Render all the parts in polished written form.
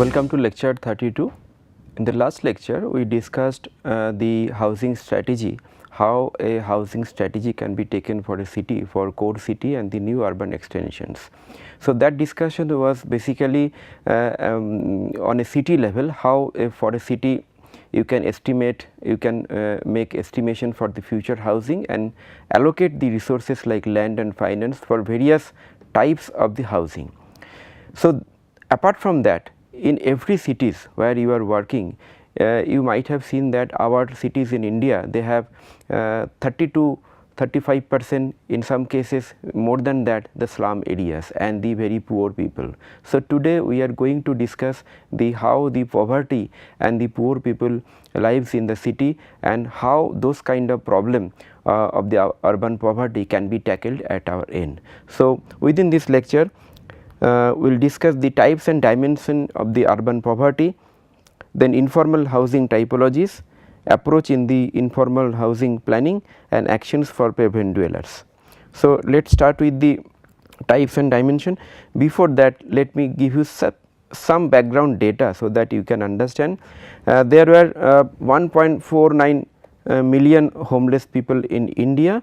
Welcome to lecture 32. In the last lecture, we discussed the housing strategy, how a housing strategy can be taken for a city, for core city and the new urban extensions. So, that discussion was basically on a city level, how for a city you can estimate, you can make estimation for the future housing and allocate the resources like land and finance for various types of the housing. So, apart from that, in every cities where you are working, you might have seen that our cities in India, they have 30 to 35%, in some cases more than that, the slum areas and the very poor people. So, today we are going to discuss the how the poverty and the poor people lives in the city and how those kind of problem of the urban poverty can be tackled at our end. So, within this lecture, we will discuss the types and dimension of the urban poverty, then informal housing typologies, approach in the informal housing planning and actions for pavement dwellers. So, let us start with the types and dimension. Before that, let me give you some background data, so that you can understand. There were 1.49 million homeless people in India,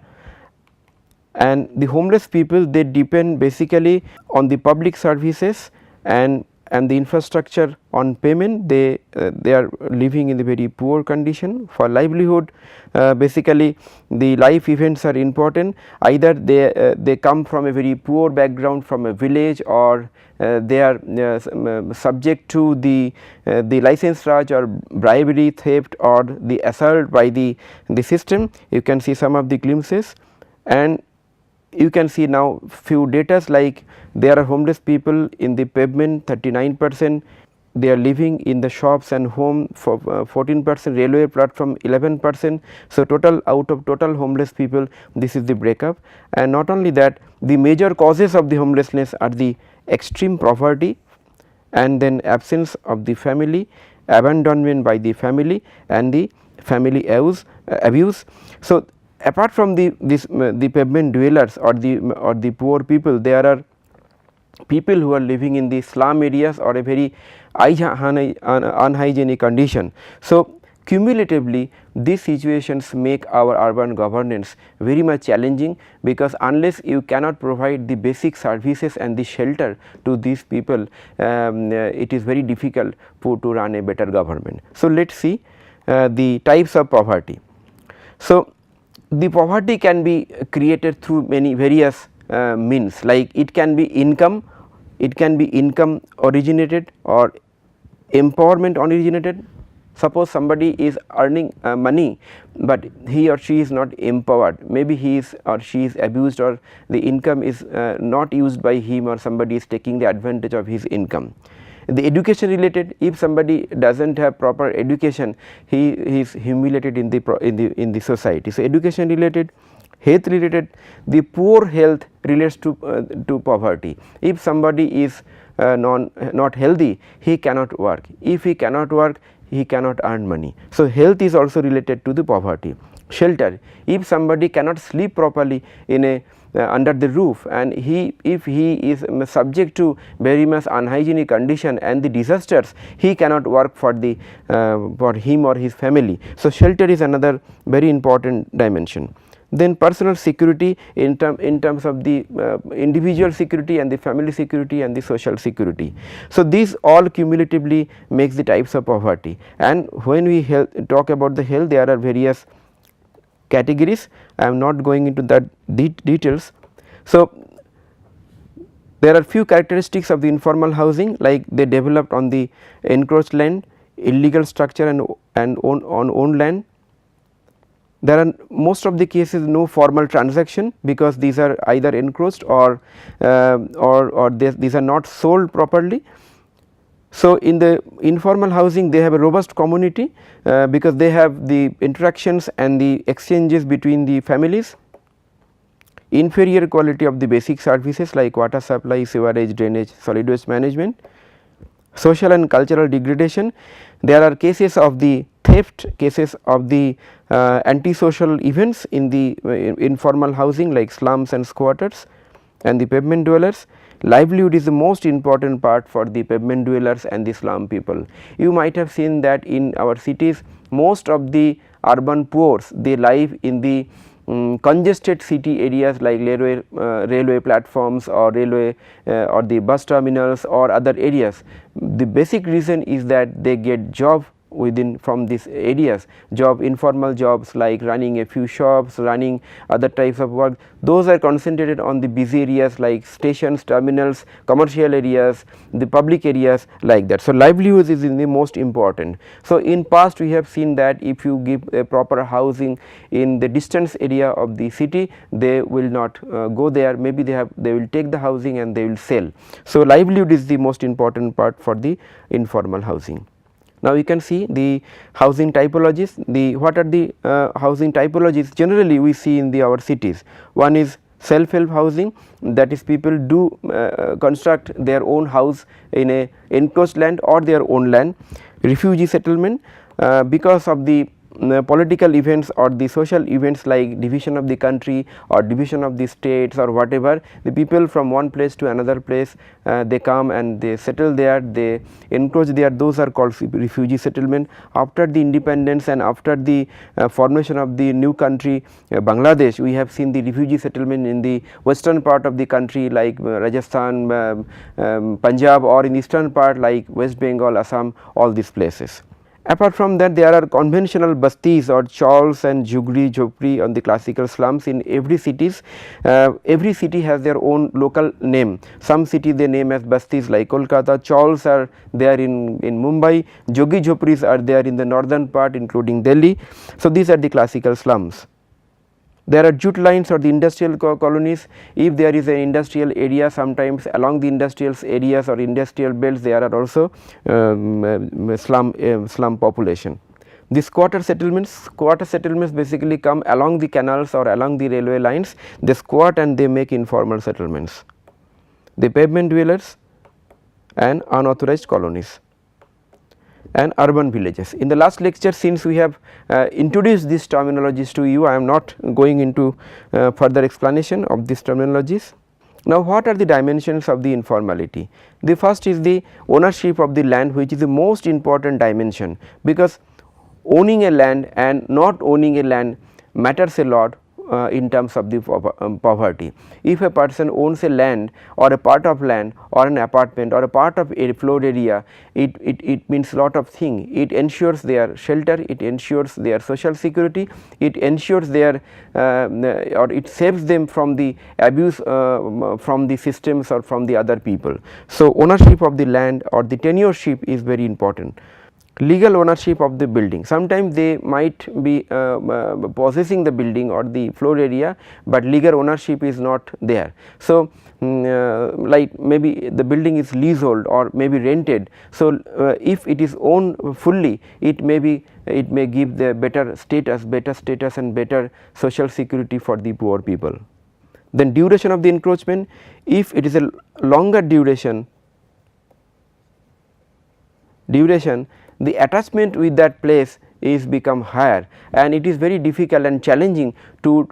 and the homeless people, they depend basically on the public services and the infrastructure on payment. They are living in the very poor condition. For livelihood, basically the life events are important, either they come from a very poor background from a village, or they are subject to the license raj or bribery, theft or the assault by the system. You can see some of the glimpses, and you can see now few datas like there are homeless people in the pavement 39%, they are living in the shops and home for 14%, railway platform 11%. So, total out of total homeless people, this is the breakup. And not only that, the major causes of the homelessness are the extreme poverty and then absence of the family, abandonment by the family and the family abuse. So, apart from the pavement dwellers or the poor people, there are people who are living in the slum areas or a very unhygienic condition. So, cumulatively these situations make our urban governance very much challenging, because unless you cannot provide the basic services and the shelter to these people, it is very difficult to run a better government. So, let us see the types of poverty. So, the poverty can be created through many various means, like it can be income originated or empowerment originated. Suppose somebody is earning money, but he or she is not empowered, maybe he is or she is abused, or the income is not used by him, or somebody is taking the advantage of his income. The education related, if somebody does not have proper education, he is humiliated in the society. So, education related, health related, the poor health relates to poverty. If somebody is not healthy, he cannot work. If he cannot work, he cannot earn money. So, health is also related to the poverty. Shelter, if somebody cannot sleep properly in a under the roof, and if he is subject to very much unhygienic condition and the disasters, he cannot work for him or his family. So, shelter is another very important dimension. Then personal security in terms of the individual security and the family security and the social security. So, these all cumulatively makes the types of poverty, and when we talk about the health, there are various categories. I am not going into that details. So, there are few characteristics of the informal housing, like they developed on the encroached land, illegal structure and on owned land. There are most of the cases no formal transaction, because these are either encroached or these are not sold properly. So, in the informal housing they have a robust community, because they have the interactions and the exchanges between the families. Inferior quality of the basic services like water supply, sewerage, drainage, solid waste management. Social and cultural degradation, there are cases of the theft, cases of the antisocial events in the informal housing like slums and squatters and the pavement dwellers. Livelihood is the most important part for the pavement dwellers and the slum people. You might have seen that in our cities, most of the urban poor, they live in the congested city areas like railway platforms or railway or the bus terminals or other areas. The basic reason is that they get job within from these areas, informal jobs like running a few shops, running other types of work, those are concentrated on the busy areas like stations, terminals, commercial areas, the public areas like that. So, livelihood is in the most important. So, in past we have seen that if you give a proper housing in the distance area of the city, they will not go there, maybe they will take the housing and they will sell. So, livelihood is the most important part for the informal housing. Now, you can see the housing typologies. What are the housing typologies generally we see in our cities? One is self-help housing, that is people do construct their own house in a enclosed land or their own land. Refugee settlement, because of the political events or the social events like division of the country or division of the states or whatever, the people from one place to another place they come and they settle there, they encroach there, those are called refugee settlement. After the independence and after the formation of the new country Bangladesh, we have seen the refugee settlement in the western part of the country like Rajasthan, Punjab, or in eastern part like West Bengal, Assam, all these places. Apart from that, there are conventional bastis or chawls and jhugri, jhopri on the classical slums in every cities. Every city has their own local name. Some city they name as bastis like Kolkata, chawls are there in Mumbai, jhuggi jhopris are there in the northern part including Delhi. So, these are the classical slums. There are jute lines or the industrial colonies. If there is an industrial area, sometimes along the industrial areas or industrial belts there are also slum population. The squatter settlements basically come along the canals or along the railway lines, they squat and they make informal settlements. The pavement dwellers and unauthorized colonies and urban villages. In the last lecture, since we have introduced these terminologies to you, I am not going into further explanation of these terminologies. Now, what are the dimensions of the informality? The first is the ownership of the land, which is the most important dimension, because owning a land and not owning a land matters a lot in terms of the poverty. If a person owns a land or a part of land or an apartment or a part of a floor area, it means lot of thing. It ensures their shelter, it ensures their social security, it ensures their or it saves them from the abuse from the systems or from the other people. So, ownership of the land or the tenureship is very important. Legal ownership of the building, sometimes they might be possessing the building or the floor area, but legal ownership is not there. So, like maybe the building is leasehold or maybe rented. So, if it is owned fully, it may give the better status and better social security for the poor people. Then duration of the encroachment, if it is a longer duration, the attachment with that place is become higher, and it is very difficult and challenging to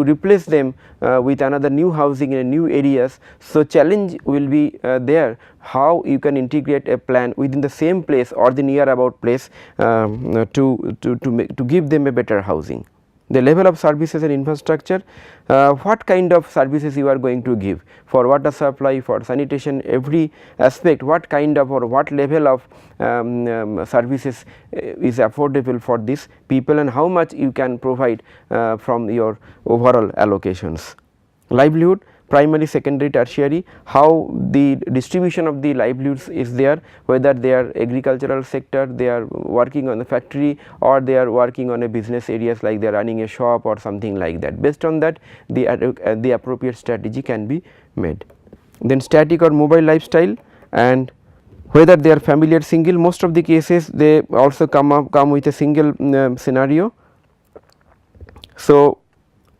replace them with another new housing in new areas. So, challenge will be there, how you can integrate a plan within the same place or the near about place to give them a better housing. The level of services and infrastructure, what kind of services you are going to give for water supply, for sanitation, every aspect, what kind of or what level of services is affordable for these people, and how much you can provide from your overall allocations. Livelihood, primary, secondary, tertiary, how the distribution of the livelihoods is there, whether they are agricultural sector, they are working on the factory, or they are working on a business areas like they are running a shop or something like that. Based on that, the appropriate strategy can be made. Then static or mobile lifestyle, and whether they are familiar single, most of the cases they also come with a single scenario. So,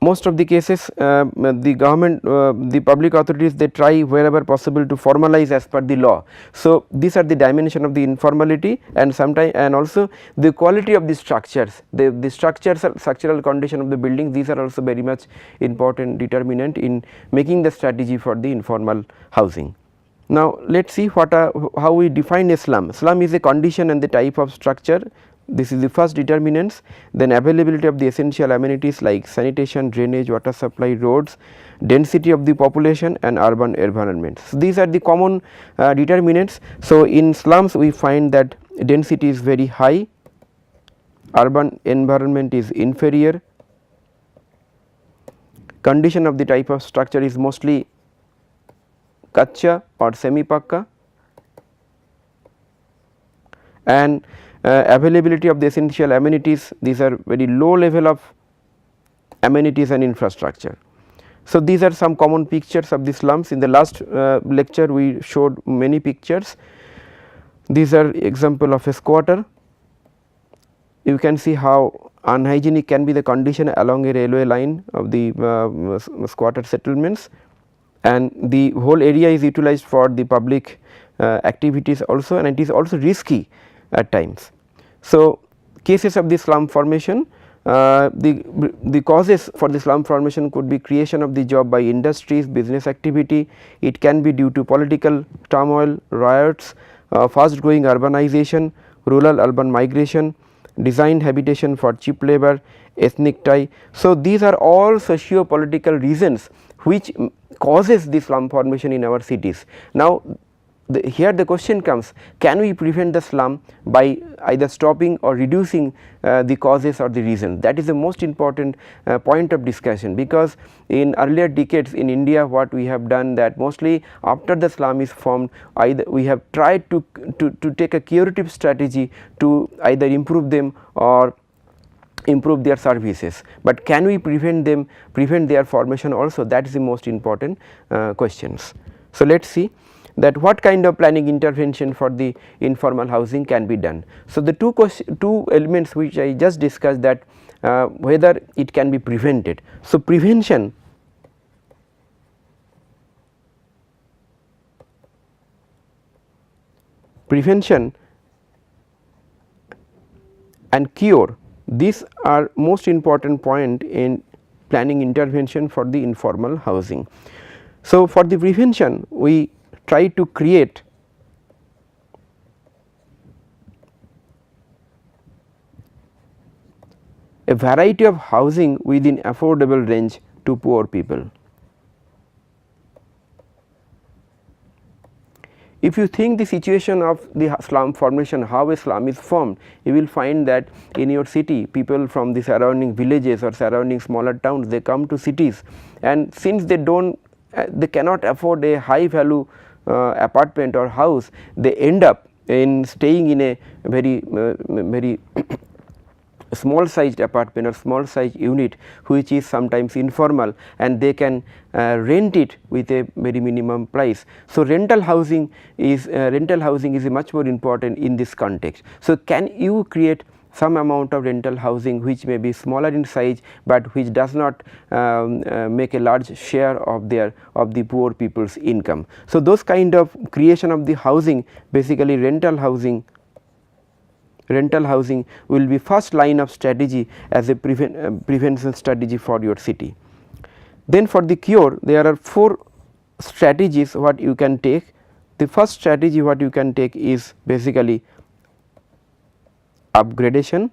most of the cases the government the public authorities, they try wherever possible to formalize as per the law. So, these are the dimension of the informality, and sometime and also the quality of the structures, the structural condition of the building, these are also very much important determinant in making the strategy for the informal housing. Now, let us see what how we define a slum. Slum is a condition and the type of structure. This is the first determinants. Then availability of the essential amenities like sanitation, drainage, water supply, roads, density of the population and urban environments. So, these are the common determinants. So, in slums we find that density is very high, urban environment is inferior, condition of the type of structure is mostly kacha or semi pakka, and availability of the essential amenities, these are very low level of amenities and infrastructure. So, these are some common pictures of the slums. In the last lecture we showed many pictures. These are example of a squatter. You can see how unhygienic can be the condition along a railway line of the squatter settlements, and the whole area is utilized for the public activities also, and it is also risky at times. So, cases of the slum formation, the causes for the slum formation could be creation of the job by industries, business activity, it can be due to political turmoil, riots, fast growing urbanization, rural urban migration, designed habitation for cheap labor, ethnic tie. So, these are all socio political reasons which causes the slum formation in our cities. Now, here the question comes, can we prevent the slum by either stopping or reducing the causes or the reason? That is the most important point of discussion, because in earlier decades in India what we have done, that mostly after the slum is formed, either we have tried to take a curative strategy to either improve them or improve their services, but can we prevent their formation also? That is the most important questions. So, let us see that what kind of planning intervention for the informal housing can be done. So, the two elements which I just discussed, that whether it can be prevented. So, prevention and cure, these are most important point in planning intervention for the informal housing. So, for the prevention we try to create a variety of housing within affordable range to poor people. If you think the situation of the slum formation, how a slum is formed, you will find that in your city people from the surrounding villages or surrounding smaller towns, they come to cities, and since they cannot afford a high value apartment or house, they end up in staying in a very small sized apartment or small sized unit which is sometimes informal, and they can rent it with a very minimum price. So, rental housing is much more important in this context. So, can you create some amount of rental housing which may be smaller in size, but which does not make a large share of the poor people's income. So, those kind of creation of the housing, basically rental housing will be first line of strategy as a prevention strategy for your city. Then for the cure, there are 4 strategies what you can take. The first strategy what you can take is basically upgradation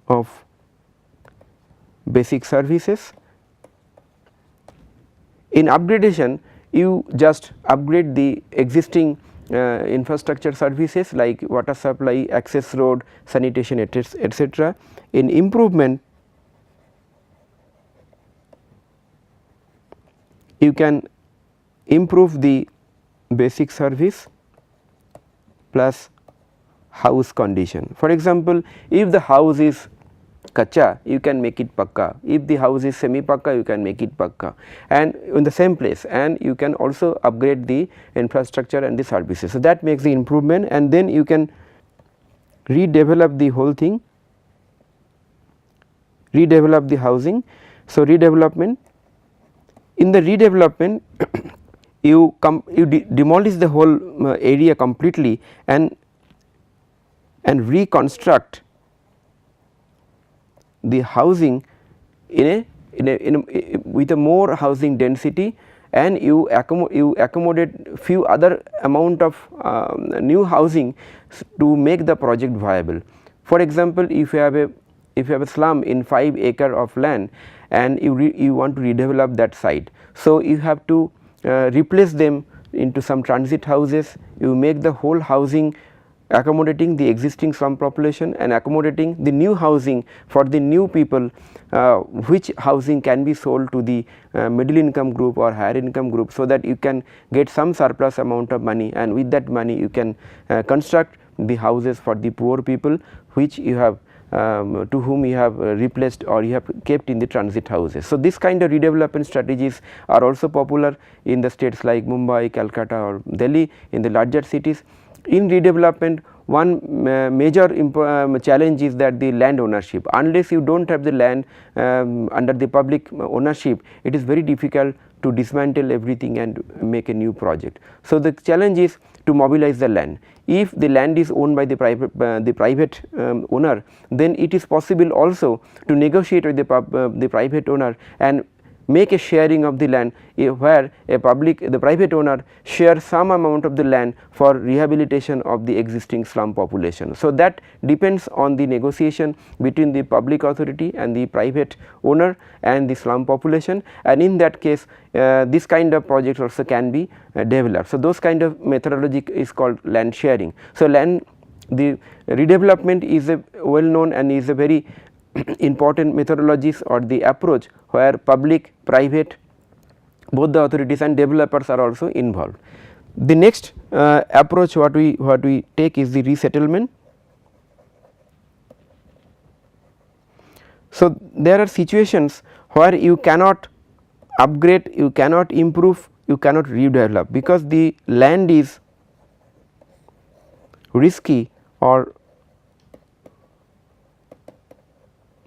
of basic services. In upgradation, you just upgrade the existing infrastructure services like water supply, access road, sanitation, etc. In improvement, you can improve the basic service plus house condition. For example, if the house is kacha, you can make it pakka. If the house is semi pakka, you can make it pakka, and in the same place, and you can also upgrade the infrastructure and the services. So, that makes the improvement, and then you can redevelop the whole thing redevelop the housing. So, redevelopment, in the redevelopment you demolish the whole area completely and reconstruct the housing with a more housing density, and you accommodate few other amount of new housing to make the project viable. For example, if you have a slum in 5 acre of land and you want to redevelop that site. So, you have to replace them into some transit houses, you make the whole housing accommodating the existing slum population and accommodating the new housing for the new people, which housing can be sold to the middle income group or higher income group, so that you can get some surplus amount of money, and with that money you can construct the houses for the poor people, which you have to whom you have replaced or you have kept in the transit houses. So, this kind of redevelopment strategies are also popular in the states like Mumbai, Calcutta or Delhi, in the larger cities. In redevelopment, one major challenge is that the land ownership. Unless you do not have the land under the public ownership, it is very difficult to dismantle everything and make a new project. So, the challenge is to mobilize the land. If the land is owned by the private owner, then it is possible also to negotiate with the private owner and make a sharing of the land, where the private owner shares some amount of the land for rehabilitation of the existing slum population. So, that depends on the negotiation between the public authority and the private owner and the slum population, and in that case this kind of projects also can be developed. So, those kind of methodology is called land sharing. So, the redevelopment is a well known and is a very important methodologies or the approach where public, private, both the authorities and developers are also involved. The next approach what we take is the resettlement. So, there are situations where you cannot upgrade, you cannot improve, you cannot redevelop, because the land is risky or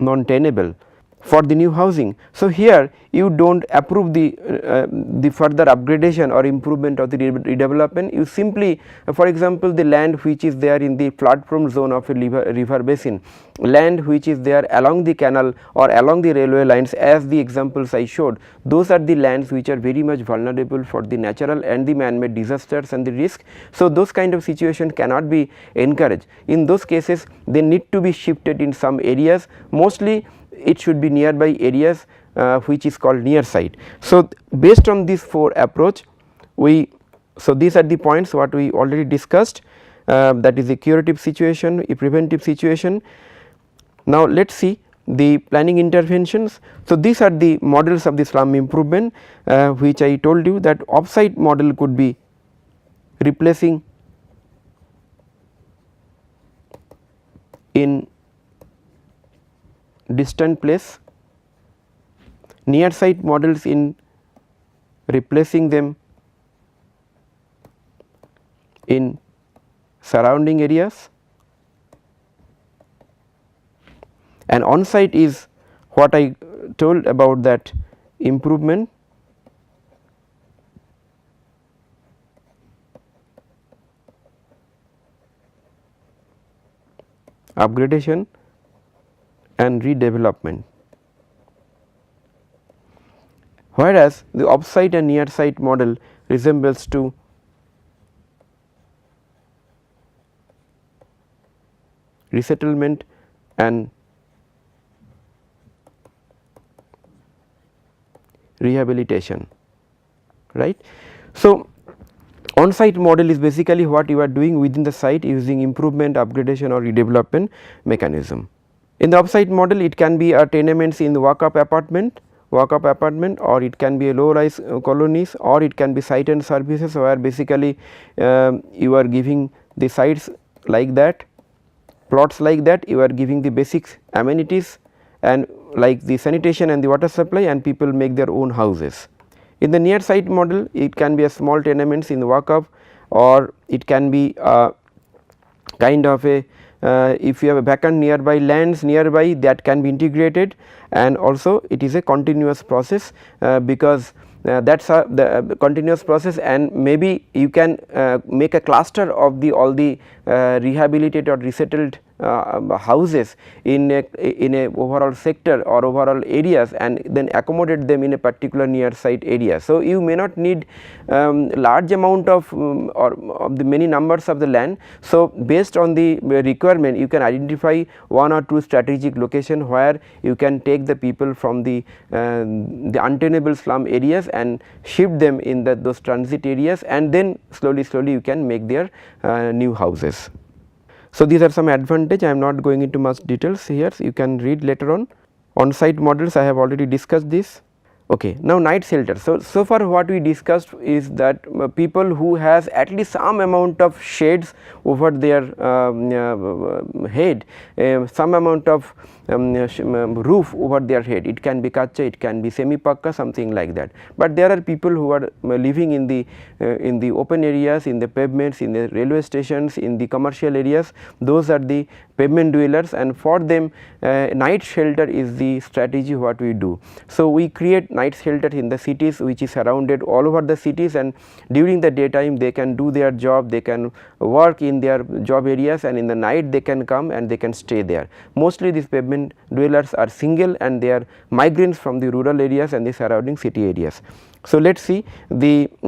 non-tenable for the new housing. So, here you do not approve the further upgradation or improvement of the redevelopment. You simply, for example, the land which is there in the flood prone zone of a river basin, land which is there along the canal or along the railway lines, as the examples I showed, those are the lands which are very much vulnerable for the natural and the man-made disasters and the risk. So, those kind of situation cannot be encouraged. In those cases, they need to be shifted in some areas, mostly it should be nearby areas which is called near site. So, based on this 4 approach, so these are the points what we already discussed, that is a curative situation, a preventive situation. Now, let us see the planning interventions. So, these are the models of the slum improvement, which I told you that off-site model could be replacing in distant place, near site models in replacing them in surrounding areas, and on site is what I told about, that improvement upgradation and redevelopment, whereas the off site and near site model resembles to resettlement and rehabilitation, right. So, on site model is basically what you are doing within the site using improvement, upgradation or redevelopment mechanism. In the off-site model, it can be a tenements in the walk-up apartment, or it can be a low-rise colonies, or it can be site and services, where basically you are giving the sites like that, plots like that, you are giving the basic amenities and like the sanitation and the water supply, and people make their own houses. In the near site model, it can be a small tenements in the walk-up, or it can be a kind of a if you have a vacant nearby lands nearby, that can be integrated, and also it is a continuous process because that is the continuous process, and maybe you can make a cluster of the all the rehabilitated or resettled houses in a overall sector or overall areas, and then accommodate them in a particular near site area. So, you may not need large amount of or of the many numbers of the land. So, based on the requirement, you can identify 1 or 2 strategic location where you can take the people from the untenable slum areas and shift them in those transit areas, and then slowly you can make their new houses. So, these are some advantage. I am not going into much details here, so you can read later on. On site models, I have already discussed this. Okay. Now, night shelter. So far what we discussed is that people who has at least some amount of shades over their head, some amount of roof over their head. It can be kacha, it can be semi pakka, something like that. But there are people who are living in the open areas, in the pavements, in the railway stations, in the commercial areas. Those are the pavement dwellers, and for them night shelter is the strategy what we do. So, we create night shelter in the cities which is surrounded all over the cities, and during the daytime they can do their job, they can work in their job areas, and in the night they can come and they can stay there. Mostly these pavement dwellers are single, and they are migrants from the rural areas and the surrounding city areas. So, let us see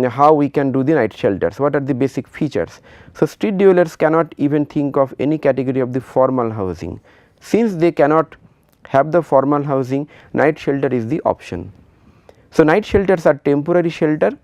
how we can do the night shelters. What are the basic features? So, street dwellers cannot even think of any category of the formal housing. Since they cannot have the formal housing, night shelter is the option. So, night shelters are temporary shelter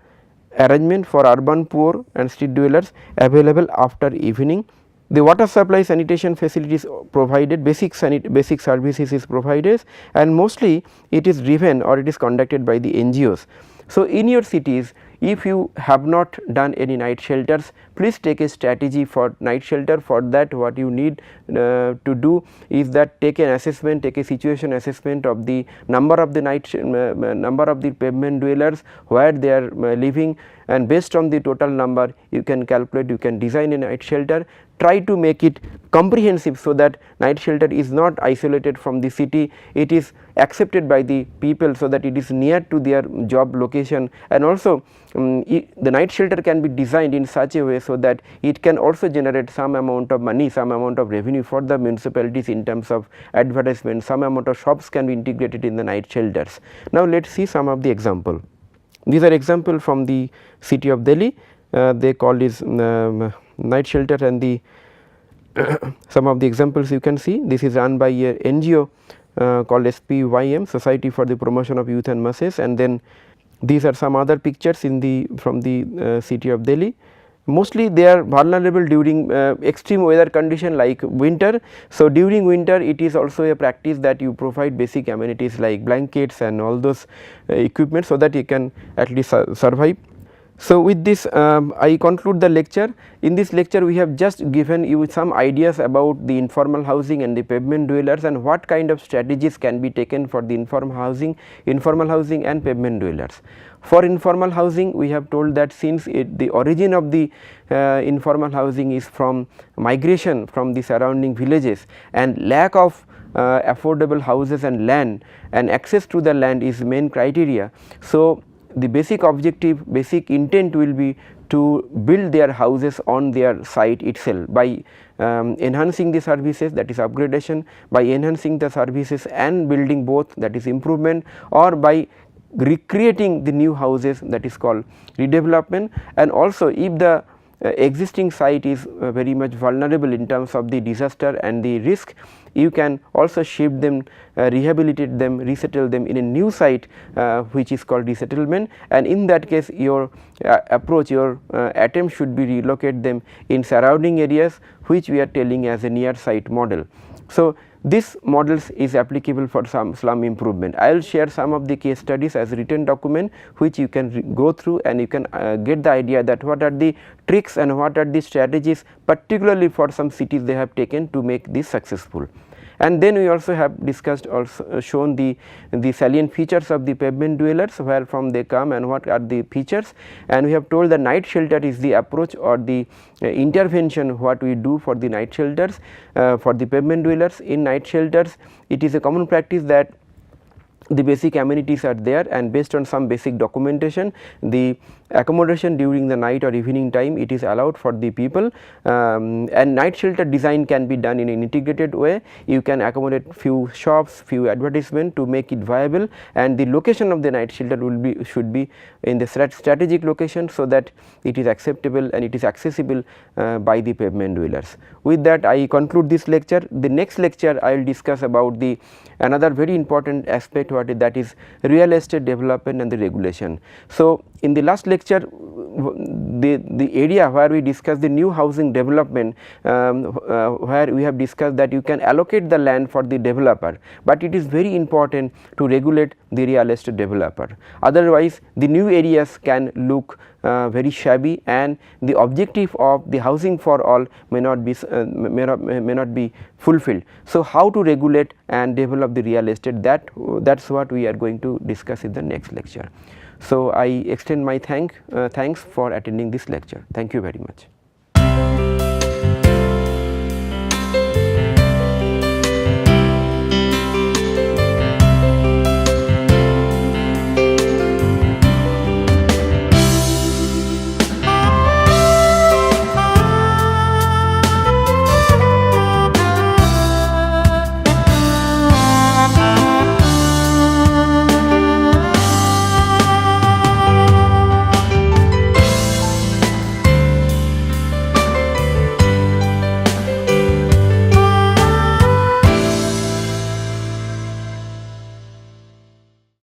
arrangement for urban poor and street dwellers available after evening. The water supply, sanitation facilities provided, basic services is provided, and mostly it is driven or it is conducted by the NGOs. So, in your cities, if you have not done any night shelters, please take a strategy for night shelter. For that, what you need to do is that take an assessment, take a situation assessment of the number of the number of the pavement dwellers where they are living, and based on the total number you can calculate, you can design a night shelter. Try to make it comprehensive, so that night shelter is not isolated from the city, it is accepted by the people, so that it is near to their job location, and also the night shelter can be designed in such a way so that it can also generate some amount of money, some amount of revenue for the municipalities in terms of advertisement. Some amount of shops can be integrated in the night shelters. Now, let us see some of the example. These are example from the city of Delhi. They call this night shelter, and the some of the examples you can see. This is run by a NGO called SPYM, Society for the Promotion of Youth and Masses, and then these are some other pictures in the from the city of Delhi. Mostly they are vulnerable during extreme weather condition like winter. So, during winter it is also a practice that you provide basic amenities like blankets and all those equipment, so that you can at least survive. So, with this I conclude the lecture. In this lecture we have just given you some ideas about the informal housing and the pavement dwellers, and what kind of strategies can be taken for the informal housing and pavement dwellers. For informal housing, we have told that since the origin of the informal housing is from migration from the surrounding villages, and lack of affordable houses and land, and access to the land is main criteria. So, the basic objective, basic intent will be to build their houses on their site itself by enhancing the services, that is upgradation, by enhancing the services and building both, that is improvement, or by recreating the new houses, that is called redevelopment. And also, if the existing site is very much vulnerable in terms of the disaster and the risk, you can also shift them, rehabilitate them, resettle them in a new site which is called resettlement, and in that case your approach, your attempt should be relocate them in surrounding areas, which we are telling as a near site model. So, this models is applicable for some slum improvement. I will share some of the case studies as written document, which you can go through, and you can get the idea that what are the tricks and what are the strategies particularly for some cities they have taken to make this successful. And then we also have discussed, also shown the salient features of the pavement dwellers, where from they come and what are the features, and we have told the night shelter is the approach or the intervention what we do for the night shelters, for the pavement dwellers. In night shelters, it is a common practice that the basic amenities are there, and based on some basic documentation, the accommodation during the night or evening time it is allowed for the people, and night shelter design can be done in an integrated way. You can accommodate few shops, few advertisement to make it viable, and the location of the night shelter should be in the strategic location, so that it is acceptable and it is accessible by the pavement dwellers. With that, I conclude this lecture. The next lecture I will discuss about the another very important aspect, that is real estate development and the regulation. So, in the last lecture, the area where we discussed the new housing development, where we have discussed that you can allocate the land for the developer, but it is very important to regulate the real estate developer. Otherwise, the new areas can look very shabby, and the objective of the housing for all may not be fulfilled. So, how to regulate and develop the real estate, that's what we are going to discuss in the next lecture. So, I extend my thanks for attending this lecture. Thank you very much.